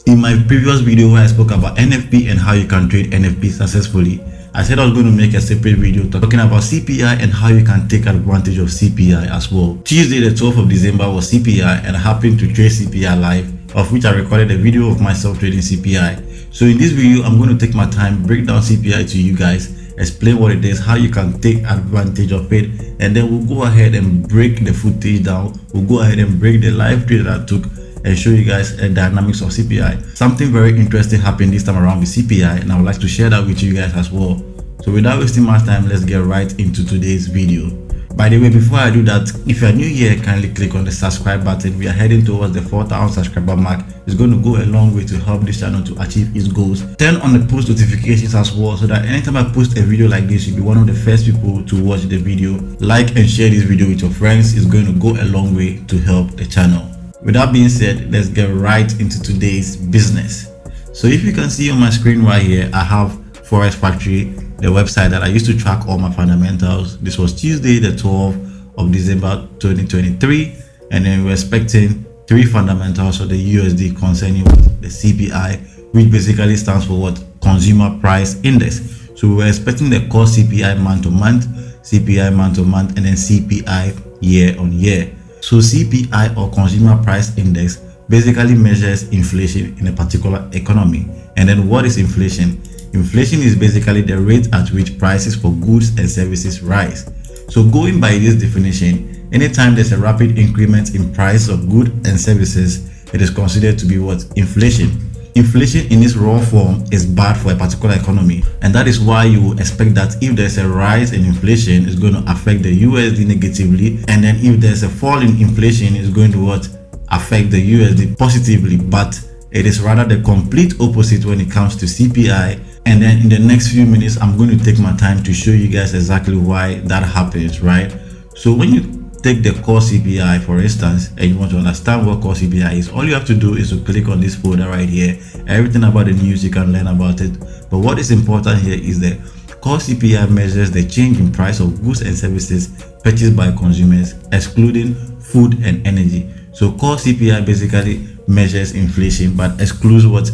In my previous video where I spoke about NFP and how you can trade NFP successfully, I said I was going to make a separate video talking about CPI and how you can take advantage of CPI as well. Tuesday the 12th of December was CPI, and I happened to trade CPI live, of which I recorded a video of myself trading CPI. So in this video, I'm going to take my time, break down CPI to you guys, explain what it is, how you can take advantage of it, and then we'll go ahead and break the footage down. We'll go ahead and break the live trade that I took and show you guys the dynamics of CPI. Something very interesting happened this time around with CPI, and I would like to share that with you guys as well. So without wasting much time, let's get right into today's video. By the way, before I do that, if you are new here, kindly click on the subscribe button. We are heading towards the 4,000 subscriber mark. It's going to go a long way to help this channel to achieve its goals. Turn on the post notifications as well, so that anytime I post a video like this, you'll be one of the first people to watch the video. Like and share this video with your friends. It's going to go a long way to help the channel. With that being said, let's get right into today's business. So if you can see on my screen right here, I have FOREX Factory, the website that I used to track all my fundamentals. This was Tuesday the 12th of December 2023, and then we're expecting three fundamentals for the USD concerning the CPI, which basically stands for what? Consumer Price Index. So we're expecting the core CPI month to month, CPI month to month, and then CPI year on year. So CPI, or Consumer Price Index, basically measures inflation in a particular economy. And then what is inflation? Inflation is basically the rate at which prices for goods and services rise. So going by this definition, anytime there's a rapid increment in price of goods and services, it is considered to be what? Inflation. Inflation in its raw form is bad for a particular economy, and that is why you will expect that if there's a rise in inflation, it's going to affect the USD negatively, and then if there's a fall in inflation, it's going to what? Affect the USD positively. But it is rather the complete opposite when it comes to CPI. And then in the next few minutes, I'm going to take my time to show you guys exactly why that happens, right? So when you take the core CPI, for instance, and you want to understand what core CPI is, all you have to do is to click on this folder right here. Everything about the news, you can learn about it. But what is important here is that core CPI measures the change in price of goods and services purchased by consumers, excluding food and energy. So core CPI basically measures inflation but excludes what?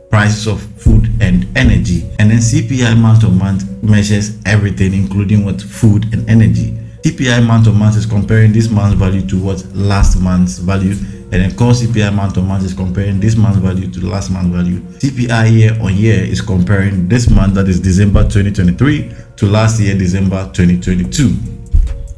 Prices of food and energy. And then CPI month to month measures everything, including what? Food and energy. CPI month to month is comparing this month's value to what? Last month's value. And then core CPI month to month is comparing this month's value to last month's value. CPI year on year is comparing this month, that is December 2023, to last year December 2022.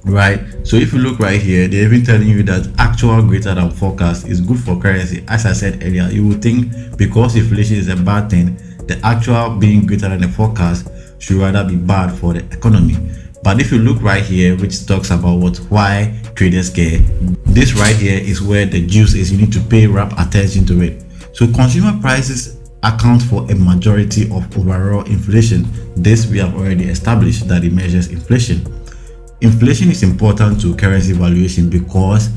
Right? So if you look right here, they're even telling you that actual greater than forecast is good for currency. As I said earlier, you would think because inflation is a bad thing, the actual being greater than the forecast should rather be bad for the economy. But if you look right here, which talks about why traders care, this right here is where the juice is. You need to pay rapt attention to it. So consumer prices account for a majority of overall inflation. This we have already established that it measures inflation. Inflation is important to currency valuation because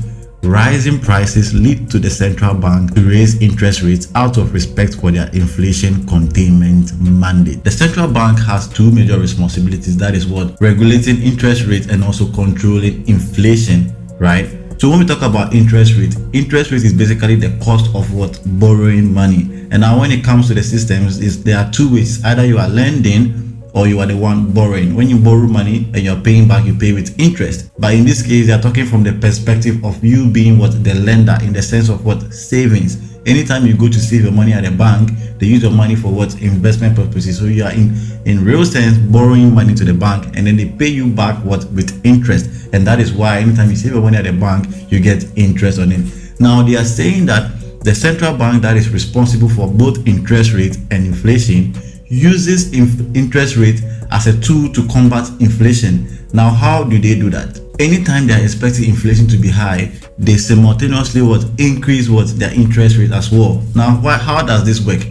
rising prices lead to the central bank to raise interest rates out of respect for their inflation containment mandate. The central bank has two major responsibilities. That is what? Regulating interest rates and also controlling inflation, right? So when we talk about interest rate is basically the cost of what? Borrowing money. And now when it comes to the systems, there are two ways. Either you are lending or you are the one borrowing. When you borrow money and you're paying back, you pay with interest. But in this case, they are talking from the perspective of you being what? The lender, in the sense of what? Savings. Anytime you go to save your money at a bank, they use your money for what? Investment purposes. So you are in real sense borrowing money to the bank, and then they pay you back what? With interest. And that is why anytime you save your money at a bank, you get interest on it. Now they are saying that the central bank that is responsible for both interest rate and inflation uses interest rate as a tool to combat inflation. Now how do they do that? Anytime they are expecting inflation to be high, they simultaneously increase their interest rate as well. Now how does this work?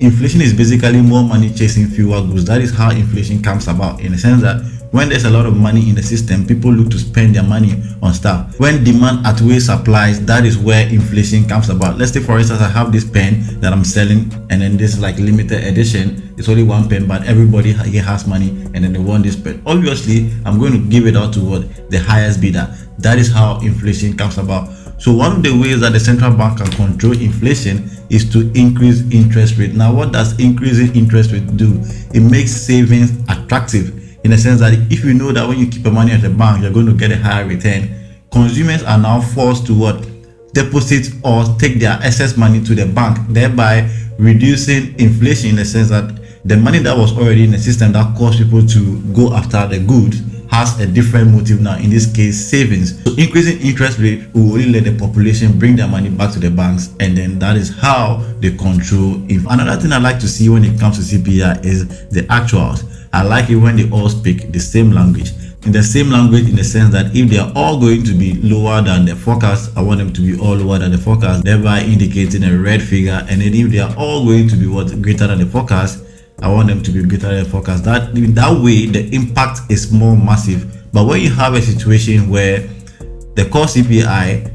Inflation is basically more money chasing fewer goods. That is how inflation comes about, in the sense that when there's a lot of money in the system, people look to spend their money on stuff. When demand outweighs supplies, that is where inflation comes about. Let's say, for instance, I have this pen that I'm selling, and then this like limited edition. It's only one pen, but everybody here has money, and then they want this pen. Obviously, I'm going to give it out to the highest bidder. That is how inflation comes about. So one of the ways that the central bank can control inflation is to increase interest rate. Now, what does increasing interest rate do? It makes savings attractive, in the sense that if you know that when you keep your money at the bank, you're going to get a higher return, consumers are now forced to what? Deposit or take their excess money to the bank, thereby reducing inflation, in the sense that the money that was already in the system that caused people to go after the goods has a different motive now, in this case savings. So increasing interest rate will only let the population bring their money back to the banks, and then that is how they control inflation. Another thing I like to see when it comes to CPI is the actuals. I like it when they all speak the same language. In the same language, in the sense that if they are all going to be lower than the forecast, I want them to be all lower than the forecast, thereby indicating a red figure. And then if they are all going to be greater than the forecast, I want them to be greater than the forecast. That way the impact is more massive. But when you have a situation where the core CPI,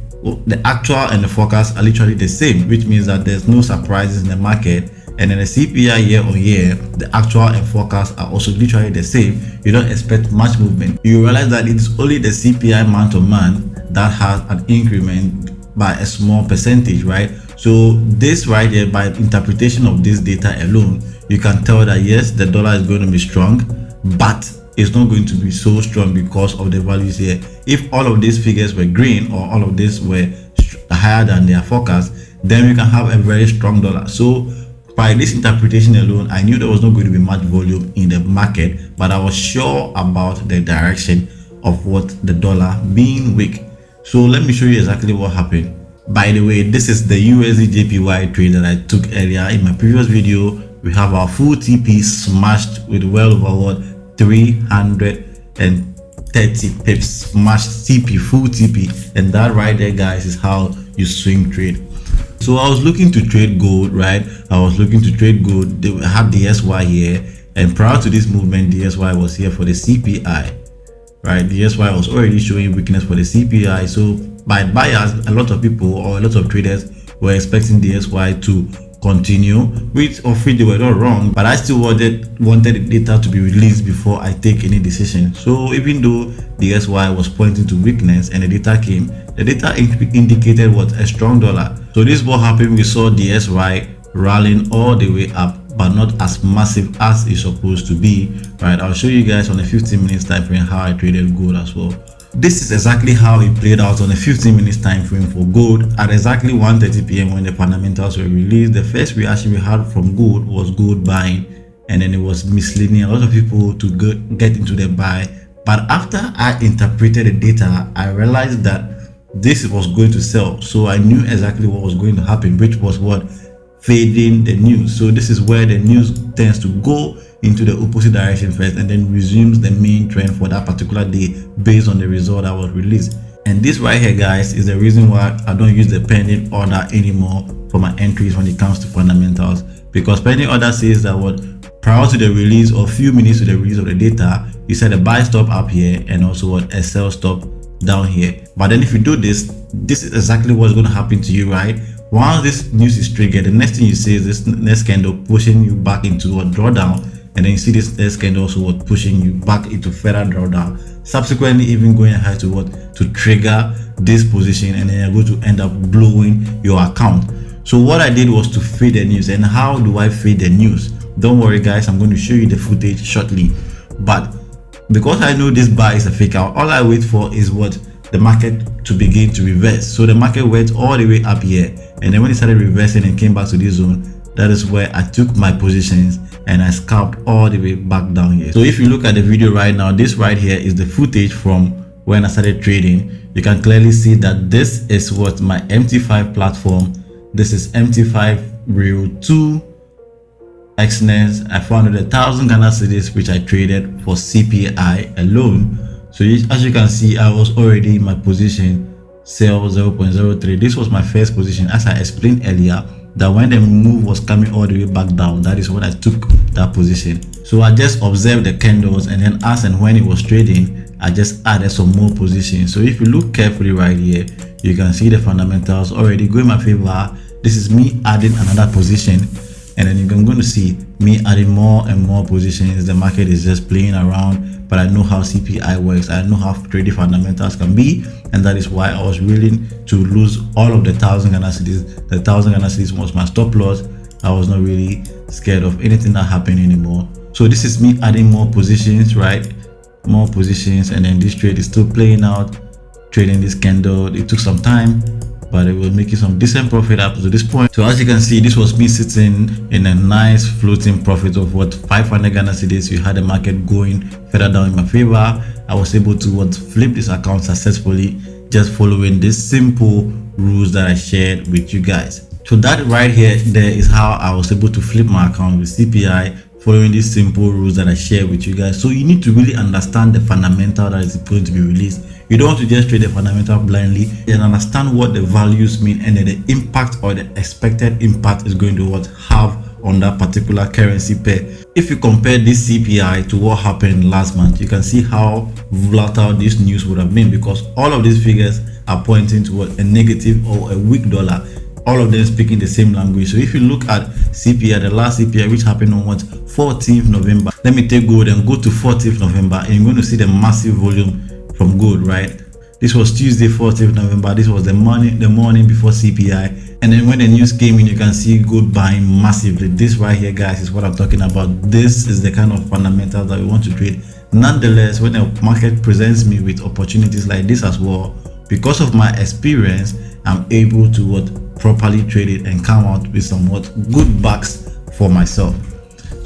the actual and the forecast are literally the same, which means that there's no surprises in the market, and then the CPI year on year, the actual and forecast are also literally the same, you don't expect much movement. You realize that it's only the CPI month on month that has an increment by a small percentage, right? So this right here, by interpretation of this data alone, you can tell that yes, the dollar is going to be strong, but it's not going to be so strong because of the values here. If all of these figures were green, or all of this were higher than their forecast, then we can have a very strong dollar. So by this interpretation alone, I knew there was not going to be much volume in the market, but I was sure about the direction of what the dollar being weak. So let me show you exactly what happened. By the way, this is the USD JPY trade that I took earlier. In my previous video, we have our full TP smashed with well over 330 pips, smashed TP, full TP, and that right there, guys, is how you swing trade. So I was looking to trade gold, right? I was looking to trade gold. They had the SY here, and prior to this movement, the SY was here for the CPI, right? The SY was already showing weakness for the CPI. So by buyers, a lot of people or a lot of traders were expecting the SY to continue, which of which they were not wrong, but I still wanted the data to be released before I take any decision. So even though the SY was pointing to weakness and the data came, the data indicated what? A strong dollar. So this is what happened. We saw the SY rallying all the way up, but not as massive as it's supposed to be, right? I'll show you guys on a 15 minutes time frame how I traded gold as well. This is exactly how it played out on a 15 minutes time frame for gold. At exactly 1:30 p.m. when the fundamentals were released, the first reaction we had from gold was gold buying, and then it was misleading a lot of people to get into the buy. But after I interpreted the data, I realized that this was going to sell. So I knew exactly what was going to happen, which was what? Fading the news. So this is where the news tends to go into the opposite direction first, and then resumes the main trend for that particular day based on the result that was released. And this right here, guys, is the reason why I don't use the pending order anymore for my entries when it comes to fundamentals, because pending order says that what? Prior to the release or few minutes to the release of the data, you set a buy stop up here and also what? A sell stop down here. But then if you do this is exactly what's going to happen to you, right? Once this news is triggered, the next thing you see is this next candle pushing you back into a drawdown, and then you see this next candle also pushing you back into further drawdown, subsequently even going ahead to to trigger this position, and then you're going to end up blowing your account. So what I did was to fade the news. And how do I fade the news? Don't worry, guys, I'm going to show you the footage shortly. But because I know this buy is a fake out, all I wait for is what? The market to begin to reverse. So the market went all the way up here, and then when it started reversing and came back to this zone, that is where I took my positions and I scalped all the way back down here. So if you look at the video right now, this right here is the footage from when I started trading. You can clearly see that this is what my MT5 platform. This is MT5 Real 2 Xness. I found 1,000 Ghana cedis which I traded for CPI alone. So as you can see, I was already in my position, sell 0.03. This was my first position, as I explained earlier, that when the move was coming all the way back down, that is when I took that position. So I just observed the candles, and then as and when it was trading, I just added some more positions. So if you look carefully right here, you can see the fundamentals already going in my favor. This is me adding another position. and then you're going to see me adding more and more positions. The market is just playing around, but I know how CPI works. I know how trading fundamentals can be, and that is why I was willing to lose all of the 1,000 Ghana cedis. The 1,000 Ghana cedis was my stop loss. I was not really scared of anything that happened anymore. So this is me adding more positions, right? More positions, and then this trade is still playing out. Trading this candle, it took some time, but it was making some decent profit up to this point. So as you can see, this was me sitting in a nice floating profit of what, 500 Ghana cedis. We had the market going further down in my favor. I was able to flip this account successfully, just following this simple rules that I shared with you guys. So that right here, there is how I was able to flip my account with CPI, following these simple rules that I share with you guys. So you need to really understand the fundamental that is going to be released. You don't want to just trade the fundamental blindly, and understand what the values mean, and then the impact or the expected impact is going to have on that particular currency pair. If you compare this CPI to what happened last month, you can see how volatile this news would have been, because all of these figures are pointing toward a negative or a weak dollar. All of them speaking the same language. So if you look at CPI, the last CPI, which happened on 14th November. Let me take gold and go to 14th November, and you're going to see the massive volume from gold, right? This was Tuesday, 14th November. This was the morning before CPI. And then when the news came in, you can see gold buying massively. This right here, guys, is what I'm talking about. This is the kind of fundamentals that we want to trade. Nonetheless, when the market presents me with opportunities like this as well, because of my experience, I'm able to properly trade it and come out with somewhat good bucks for myself.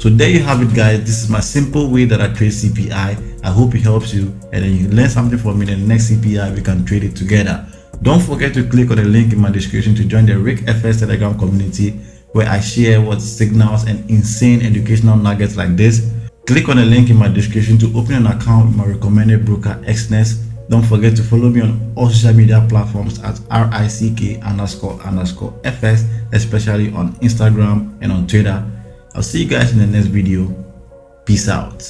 So there you have it, guys. This is my simple way that I trade CPI. I hope it helps you, and then you learn something from me. In the next CPI, we can trade it together. Don't forget to click on the link in my description to join the Rick FS Telegram community, where I share signals and insane educational nuggets like this. Click on the link in my description to open an account with my recommended broker XNES. Don't forget to follow me on all social media platforms at RICK__FS, especially on Instagram and on Twitter. I'll see you guys in the next video. Peace out.